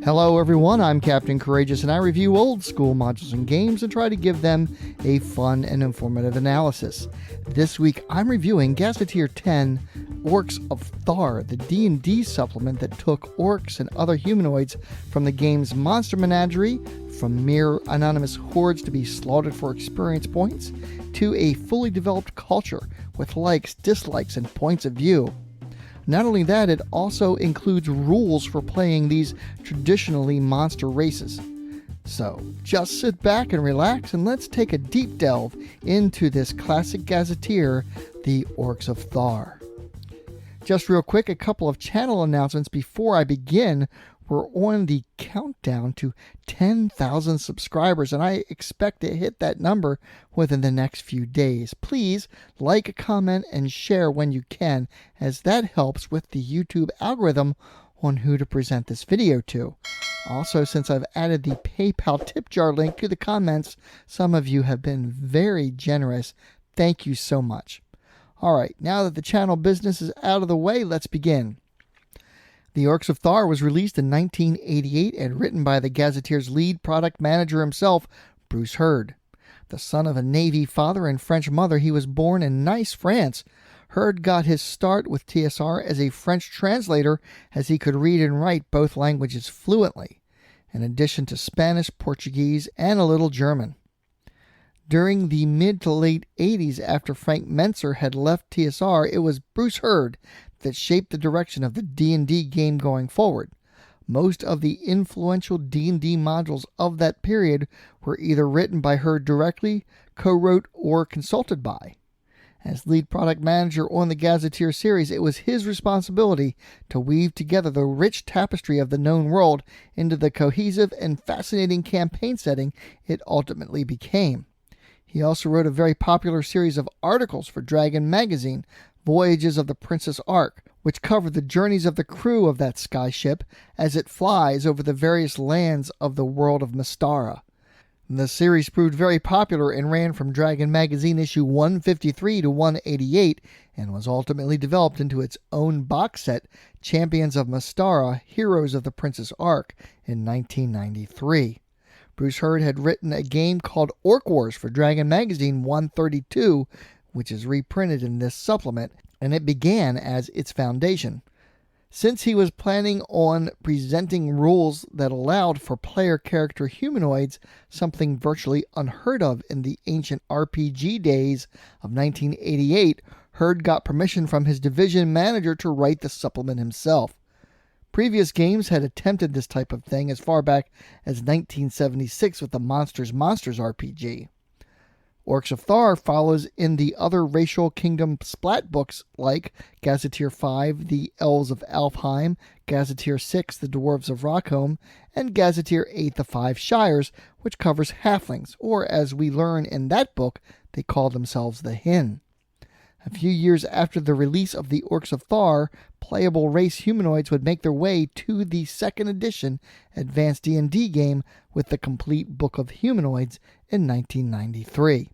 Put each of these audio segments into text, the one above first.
Hello everyone, I'm Captain Courageous and I review old school modules and games and try to give them a fun and informative analysis. This week I'm reviewing Gazetteer 10, Orcs of Thar, the D&D supplement that took orcs and other humanoids from the game's monster menagerie, from mere anonymous hordes to be slaughtered for experience points, to a fully developed culture with likes, dislikes, and points of view. Not only that, it also includes rules for playing these traditionally monster races. So, just sit back and relax and let's take a deep delve into this classic gazetteer, the Orcs of Thar. Just real quick, a couple of channel announcements before I begin. We're on the countdown to 10,000 subscribers, and I expect to hit that number within the next few days. Please like, comment, and share when you can, as that helps with the YouTube algorithm on who to present this video to. Also, since I've added the PayPal tip jar link to the comments, some of you have been very generous. Thank you so much. All right, now that the channel business is out of the way, let's begin. The Orcs of Thar was released in 1988 and written by the Gazetteer's lead product manager himself, Bruce Hurd. The son of a Navy father and French mother, he was born in Nice, France. Hurd got his start with TSR as a French translator, as he could read and write both languages fluently, in addition to Spanish, Portuguese, and a little German. During the mid to late 80s, after Frank Mentzer had left TSR, it was Bruce Hurd that shaped the direction of the D&D game going forward. Most of the influential D&D modules of that period were either written by Hurd directly, co-wrote, or consulted by. As lead product manager on the Gazetteer series, it was his responsibility to weave together the rich tapestry of the known world into the cohesive and fascinating campaign setting it ultimately became. He also wrote a very popular series of articles for Dragon magazine, Voyages of the Princess Ark, which covered the journeys of the crew of that skyship as it flies over the various lands of the world of Mystara. The series proved very popular and ran from Dragon magazine issue 153 to 188 and was ultimately developed into its own box set, Champions of Mystara, Heroes of the Princess Ark, in 1993. Bruce Hurd had written a game called Orc Wars for Dragon magazine 132, which is reprinted in this supplement, and it began as its foundation. Since he was planning on presenting rules that allowed for player character humanoids, something virtually unheard of in the ancient RPG days of 1988, Hurd got permission from his division manager to write the supplement himself. Previous games had attempted this type of thing as far back as 1976 with the Monsters RPG. Orcs of Thar follows in the other racial kingdom splat books like Gazetteer 5, The Elves of Alfheim, Gazetteer 6, The Dwarves of Rockholm, and Gazetteer 8, The Five Shires, which covers halflings, or as we learn in that book, they call themselves the Hin. A few years after the release of the Orcs of Thar, playable race humanoids would make their way to the second edition Advanced D&D game with the complete Book of Humanoids in 1993.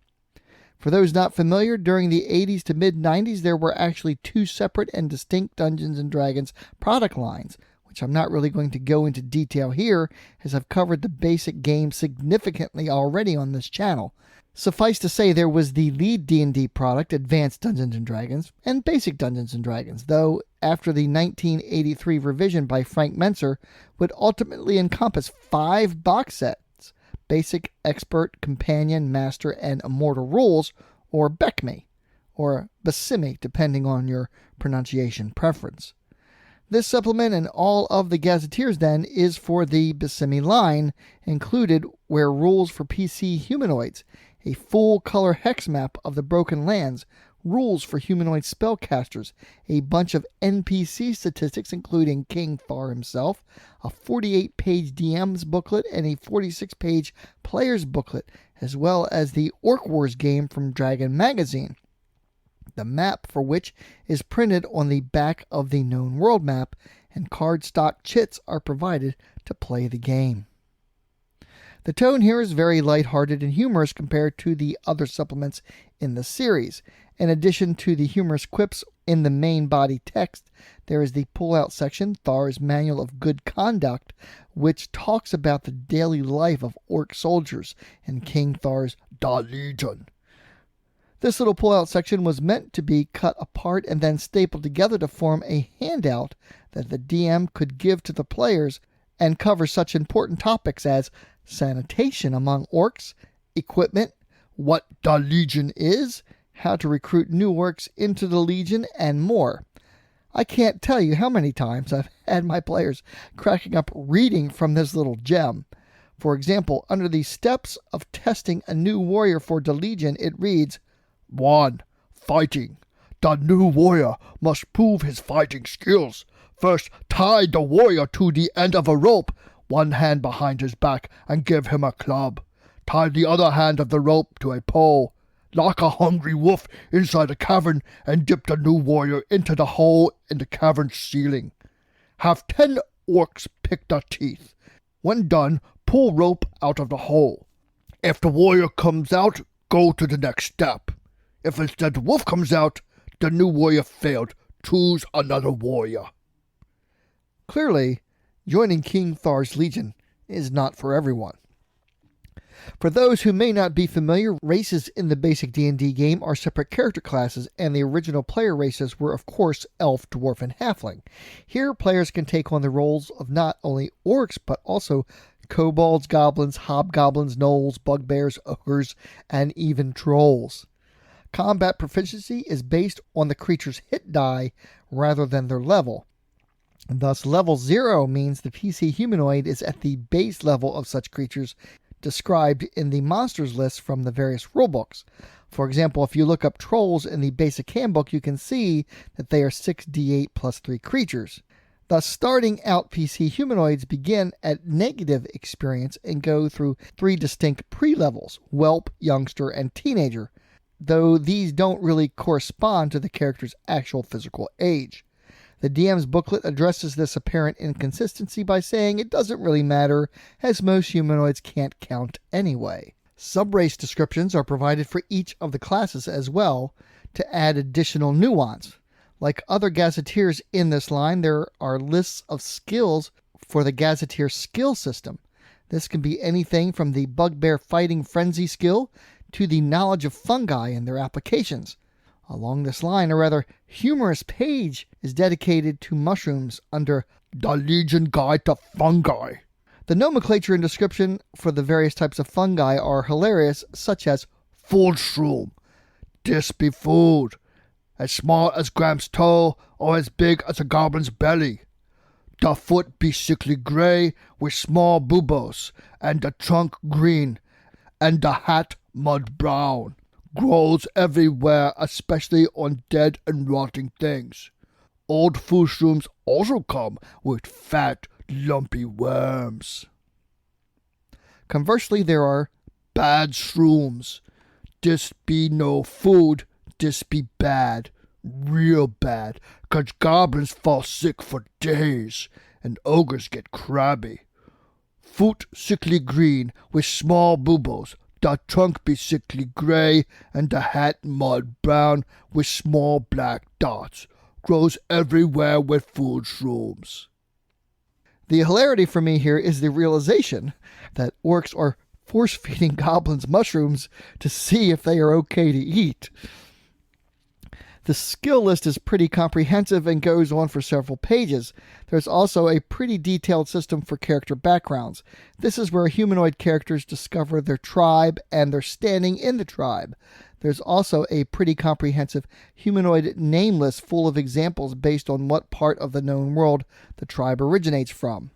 For those not familiar, during the 80s to mid-90s, there were actually two separate and distinct Dungeons & Dragons product lines, which I'm not really going to go into detail here, as I've covered the basic game significantly already on this channel. Suffice to say, there was the lead D&D product, Advanced Dungeons & Dragons, and Basic Dungeons & Dragons, though after the 1983 revision by Frank Mentzer would ultimately encompass 5 box sets: Basic, Expert, Companion, Master, and Immortal Rules, or BECMI, or BASIMI, depending on your pronunciation preference. This supplement and all of the Gazetteers then is for the BASIMI line, included were rules for PC humanoids, a full-color hex map of the Broken Lands, rules for humanoid spellcasters, a bunch of NPC statistics including King Thar himself, a 48-page DM's booklet, and a 46-page player's booklet, as well as the Orc Wars game from Dragon magazine, the map for which is printed on the back of the known world map, and cardstock chits are provided to play the game. The tone here is very lighthearted and humorous compared to the other supplements in the series. In addition to the humorous quips In the main body text, there is the pull-out section, Thar's Manual of Good Conduct, which talks about the daily life of orc soldiers in King Thar's Da Legion. This little pull-out section was meant to be cut apart and then stapled together to form a handout that the DM could give to the players and cover such important topics as sanitation among orcs, equipment, what Da Legion is, how to recruit new orcs into the Legion, and more. I can't tell you how many times I've had my players cracking up reading from this little gem. For example, under the steps of testing a new warrior for the Legion, it reads, 1. Fighting. The new warrior must prove his fighting skills. First, tie the warrior to the end of a rope, one hand behind his back, and give him a club. Tie the other hand of the rope to a pole. Lock a hungry wolf inside a cavern and dip the new warrior into the hole in the cavern ceiling. Have 10 orcs pick the teeth. When done, pull rope out of the hole. If the warrior comes out, go to the next step. If instead the wolf comes out, the new warrior failed. Choose another warrior. Clearly, joining King Thar's Legion is not for everyone. For those who may not be familiar, races in the basic D&D game are separate character classes, and the original player races were, of course, Elf, Dwarf, and Halfling. Here, players can take on the roles of not only orcs, but also kobolds, goblins, hobgoblins, gnolls, bugbears, ogres, and even trolls. Combat proficiency is based on the creature's hit die rather than their level. Thus, level 0 means the PC humanoid is at the base level of such creatures described in the monsters list from the various rulebooks. For example, if you look up trolls in the basic handbook, you can see that they are 6d8 plus 3 creatures. Thus, starting out PC humanoids begin at negative experience and go through 3 distinct pre-levels, whelp, youngster, and teenager, though these don't really correspond to the character's actual physical age. The DM's booklet addresses this apparent inconsistency by saying it doesn't really matter, as most humanoids can't count anyway. Subrace descriptions are provided for each of the classes as well to add additional nuance. Like other gazetteers in this line, there are lists of skills for the gazetteer skill system. This can be anything from the bugbear fighting frenzy skill to the knowledge of fungi and their applications. Along this line, a rather humorous page is dedicated to mushrooms under The Legion Guide to Fungi. The nomenclature and description for the various types of fungi are hilarious, such as food shroom. This be food, as small as Graham's toe or as big as a goblin's belly. The foot be sickly grey with small buboes, and the trunk green, and the hat mud brown. Grows everywhere, especially on dead and rotting things. Old food shrooms also come with fat, lumpy worms. Conversely, there are bad shrooms. This be no food, this be bad, real bad, 'cause goblins fall sick for days, and ogres get crabby. Foot sickly green with small buboes. The trunk be sickly grey, and the hat mud brown with small black dots. Grows everywhere with food shrooms. The hilarity for me here is the realization that orcs are force-feeding goblins mushrooms to see if they are okay to eat. The skill list is pretty comprehensive and goes on for several pages. There's also a pretty detailed system for character backgrounds. This is where humanoid characters discover their tribe and their standing in the tribe. There's also a pretty comprehensive humanoid name list full of examples based on what part of the known world the tribe originates from.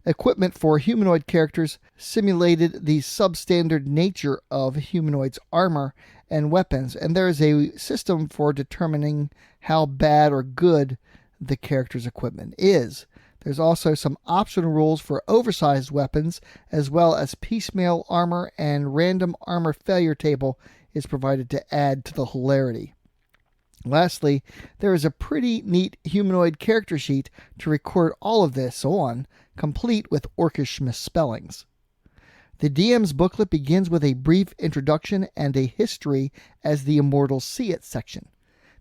Equipment for humanoid characters simulated the substandard nature of humanoids' armor and weapons, and there is a system for determining how bad or good the character's equipment is. There's also some optional rules for oversized weapons, as well as piecemeal armor, and random armor failure table is provided to add to the hilarity. Lastly, there is a pretty neat humanoid character sheet to record all of this on, complete with orcish misspellings. The DM's booklet begins with a brief introduction and a history as the immortals see it section.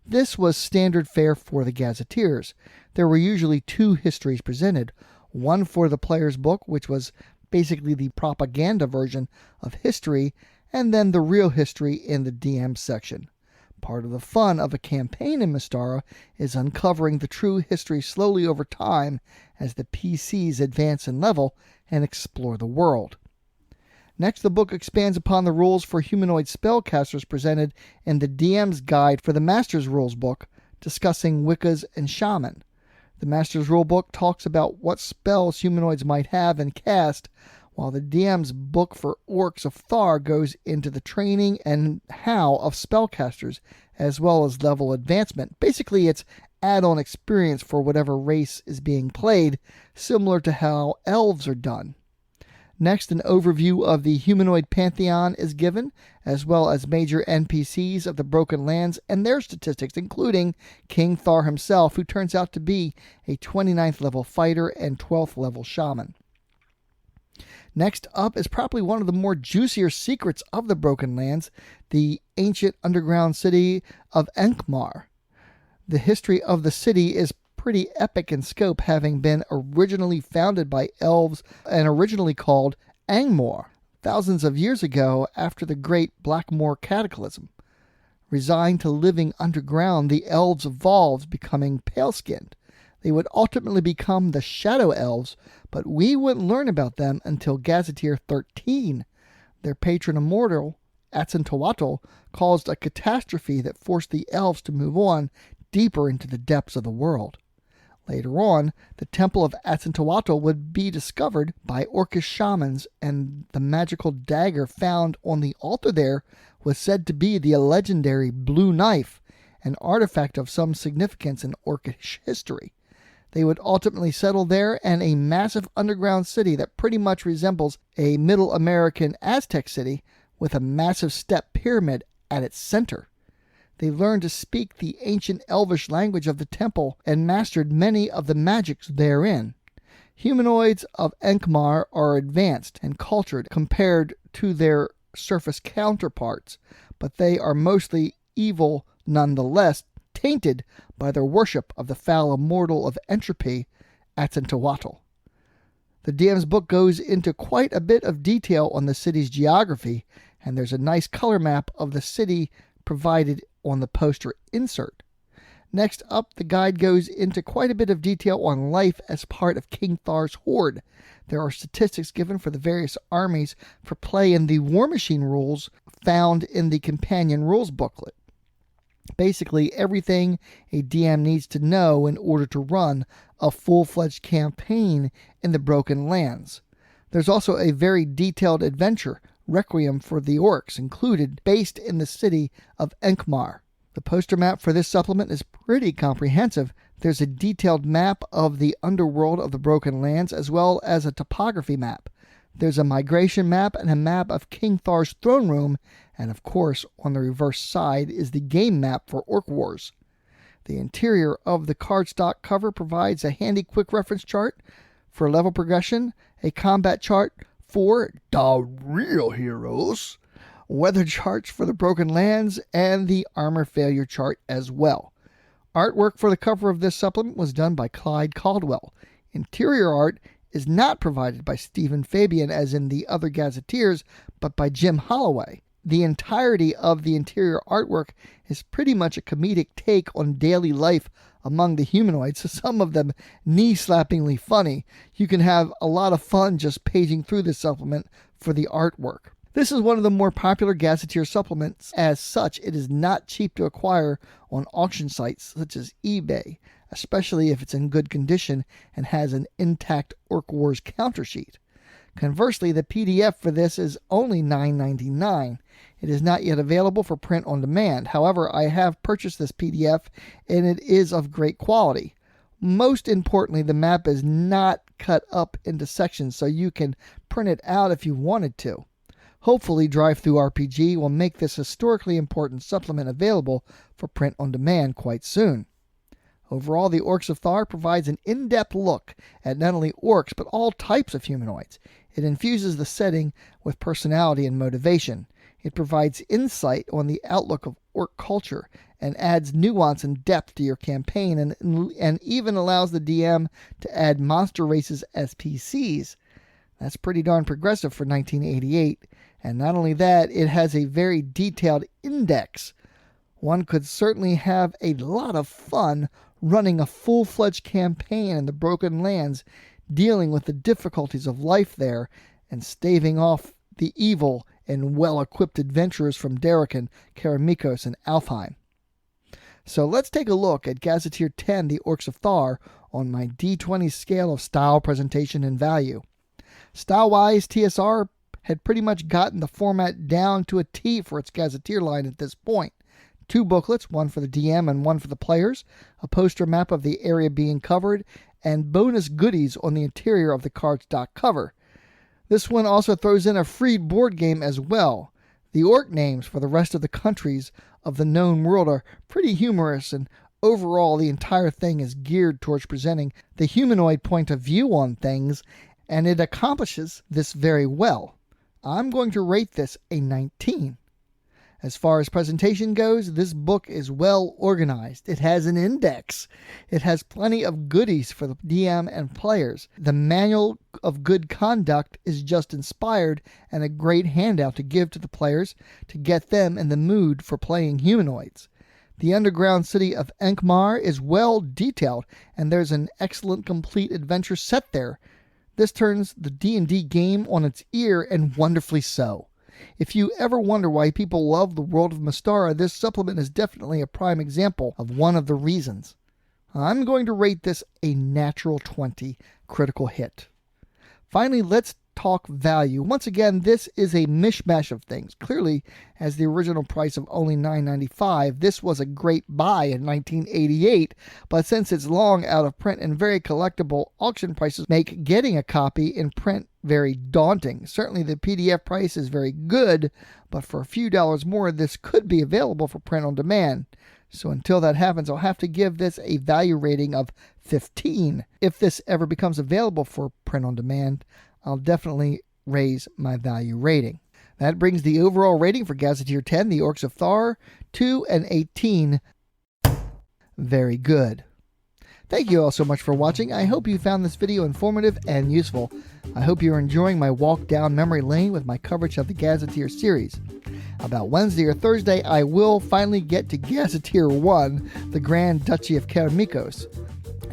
This was standard fare for the gazetteers. There were usually two histories presented, one for the player's book, which was basically the propaganda version of history, and then the real history in the DM section. Part of the fun of a campaign in Mystara is uncovering the true history slowly over time as the PCs advance in level and explore the world. Next, the book expands upon the rules for humanoid spellcasters presented in the DM's Guide for the Master's Rules book, discussing Wiccas and Shaman. The Master's Rule book talks about what spells humanoids might have and cast, while the DM's book for Orcs of Thar goes into the training and how of spellcasters, as well as level advancement. Basically, it's add-on experience for whatever race is being played, similar to how elves are done. Next, an overview of the humanoid pantheon is given, as well as major NPCs of the Broken Lands and their statistics, including King Thar himself, who turns out to be a 29th level fighter and 12th level shaman. Next up is probably one of the more juicier secrets of the Broken Lands, the ancient underground city of Enkmar. The history of the city is pretty epic in scope, having been originally founded by elves and originally called Angmor, thousands of years ago after the Great Blackmoor Cataclysm. Resigned to living underground, the elves evolved, becoming pale-skinned. They would ultimately become the Shadow Elves, but we wouldn't learn about them until Gazetteer 13. Their patron immortal, Atzintowatl, caused a catastrophe that forced the elves to move on deeper into the depths of the world. Later on, the Temple of Atzintowatl would be discovered by Orcish shamans, and the magical dagger found on the altar there was said to be the legendary Blue Knife, an artifact of some significance in Orcish history. They would ultimately settle there, and a massive underground city that pretty much resembles a Middle American Aztec city with a massive step pyramid at its center. They learned to speak the ancient elvish language of the temple and mastered many of the magics therein. Humanoids of Enkmar are advanced and cultured compared to their surface counterparts, but they are mostly evil nonetheless, tainted by their worship of the foul immortal of entropy, Atzintowatl. The DM's book goes into quite a bit of detail on the city's geography, and there's a nice color map of the city provided on the poster insert. Next up, the guide goes into quite a bit of detail on life as part of King Thar's horde. There are statistics given for the various armies for play in the War Machine rules found in the companion rules booklet. Basically, everything a DM needs to know in order to run a full-fledged campaign in the Broken Lands. There's also a very detailed adventure, Requiem for the Orcs, included, based in the city of Enkmar. The poster map for this supplement is pretty comprehensive. There's a detailed map of the underworld of the Broken Lands, as well as a topography map. There's a migration map and a map of King Thar's throne room, and of course, on the reverse side is the game map for Orc Wars. The interior of the cardstock cover provides a handy quick reference chart for level progression, a combat chart for the real heroes, weather charts for the Broken Lands, and the armor failure chart as well. Artwork for the cover of this supplement was done by Clyde Caldwell. Interior art is not provided by Stephen Fabian as in the other Gazetteers, but by Jim Holloway. The entirety of the interior artwork is pretty much a comedic take on daily life among the humanoids, so some of them knee-slappingly funny. You can have a lot of fun just paging through this supplement for the artwork. This is one of the more popular Gazetteer supplements. As such, it is not cheap to acquire on auction sites such as eBay, especially if it's in good condition and has an intact Orc Wars counter sheet. Conversely, the PDF for this is only $9.99. It is not yet available for print on demand. However, I have purchased this PDF and it is of great quality. Most importantly, the map is not cut up into sections, so you can print it out if you wanted to. Hopefully, DriveThruRPG will make this historically important supplement available for print on demand quite soon. Overall, the Orcs of Thar provides an in-depth look at not only orcs, but all types of humanoids. It infuses the setting with personality and motivation. It provides insight on the outlook of orc culture and adds nuance and depth to your campaign, and even allows the DM to add monster races as PCs. That's pretty darn progressive for 1988. And not only that, it has a very detailed index. One could certainly have a lot of fun running a full-fledged campaign in the Broken Lands, dealing with the difficulties of life there and staving off the evil and well-equipped adventurers from Darrican, Karamikos, and Alfheim. So let's take a look at Gazetteer 10, the Orcs of Thar, on my D20 scale of style, presentation, and value. Style-wise, TSR had pretty much gotten the format down to a T for its Gazetteer line at this point. 2 booklets, one for the DM and one for the players, a poster map of the area being covered, and bonus goodies on the interior of the cardstock cover. This one also throws in a free board game as well. The orc names for the rest of the countries of the known world are pretty humorous, and overall the entire thing is geared towards presenting the humanoid point of view on things, and it accomplishes this very well. I'm going to rate this a 19. As far as presentation goes, this book is well organized. It has an index. It has plenty of goodies for the DM and players. The Manual of Good Conduct is just inspired and a great handout to give to the players to get them in the mood for playing humanoids. The underground city of Enkmar is well detailed, and there's an excellent complete adventure set there. This turns the D&D game on its ear, and wonderfully so. If you ever wonder why people love the world of Mystara, this supplement is definitely a prime example of one of the reasons. I'm going to rate this a natural 20 critical hit. Finally, let's talk value. Once again, this is a mishmash of things. Clearly, as the original price of only $9.95, this was a great buy in 1988, but since it's long out of print and very collectible, auction prices make getting a copy in print very daunting. Certainly the PDF price is very good, but for a few dollars more, this could be available for print on demand. So until that happens, I'll have to give this a value rating of 15. If this ever becomes available for print on demand, I'll definitely raise my value rating. That brings the overall rating for Gazetteer 10, the Orcs of Thar, to an 18. Very good. Thank you all so much for watching. I hope you found this video informative and useful. I hope you're enjoying my walk down memory lane with my coverage of the Gazetteer series. About Wednesday or Thursday, I will finally get to Gazetteer 1, the Grand Duchy of Karamikos.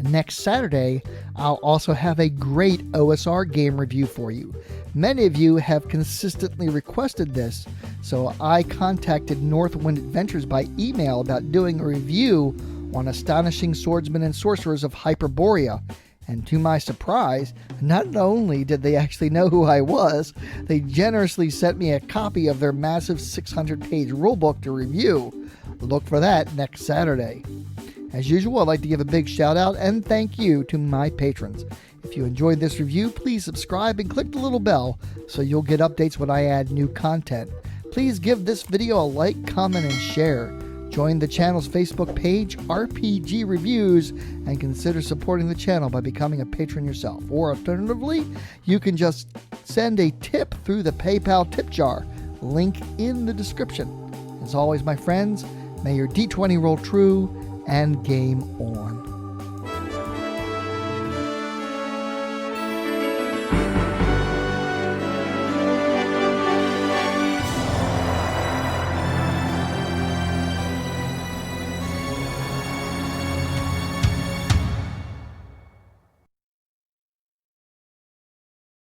Next Saturday, I'll also have a great OSR game review for you. Many of you have consistently requested this, so I contacted Northwind Adventures by email about doing a review on Astonishing Swordsmen and Sorcerers of Hyperborea. And to my surprise, not only did they actually know who I was, they generously sent me a copy of their massive 600-page rulebook to review. Look for that next Saturday. As usual, I'd like to give a big shout out and thank you to my patrons. If you enjoyed this review, please subscribe and click the little bell so you'll get updates when I add new content. Please give this video a like, comment, and share. Join the channel's Facebook page, RPG Reviews, and consider supporting the channel by becoming a patron yourself. Or alternatively, you can just send a tip through the PayPal tip jar, link in the description. As always, my friends, may your D20 roll true and game on.